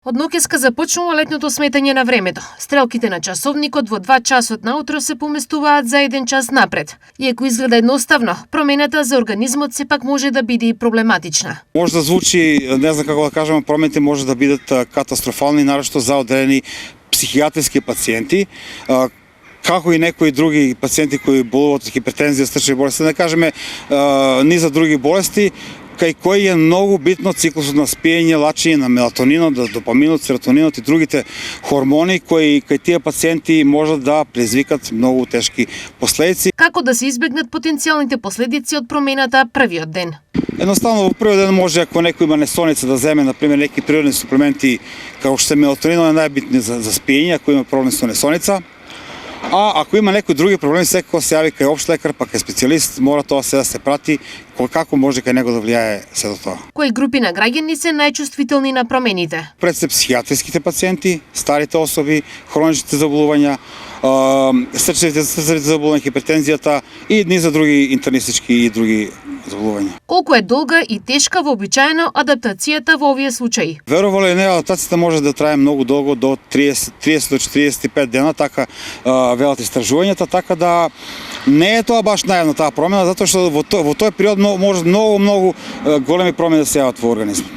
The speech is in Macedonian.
Од ноќеска започнува летното сметање на времето. Стрелките на часовникот во 2 часот наутро се поместуваат за 1 час напред. Иако изгледа едноставно, промената за организмот сепак може да биде и проблематична. Може да звучи, не знам како да кажам, промените може да бидат катастрофални, нарошто за одредени психијатриски пациенти, како и некои други пациенти кои болуваат од хипертензија, срчни болести, да кажеме ни за други болести, кај кои е многу битно циклусот на спиење, лачење на мелатонинот, допаминот, серотонинот и другите хормони кои кај тие пациенти можат да предизвикат многу тешки последици. Како да се избегнат потенцијалните последици од промената првиот ден? Едноставно во првиот ден може, ако некој има несоница, да земе например неки природни суплементи како што е мелатонинот, е најбитни за спиење, ако има проблем со несоница. А ако има некои други проблеми, секако се јави кај општ лекар, па кај специјалист, мора тоа се да се прати, како може кај него да влијае се до тоа. Кои групи на граѓани се најчувствителни на промените? Пред се психијатриските пациенти, старите особи, хроничните заболувања, срчевите заболувања, хипертензијата и едни за други интернистички и други заболувања. Колку е долга и тешка вообичаено адаптацијата во овие случаи? Верувало или не, адаптацијата може да трае многу долго, до 30 до 45 дена, така велат истражувањата, така да не е тоа баш најавна таа промена, затоа што во тој период може многу големи промени да се јават во организмот.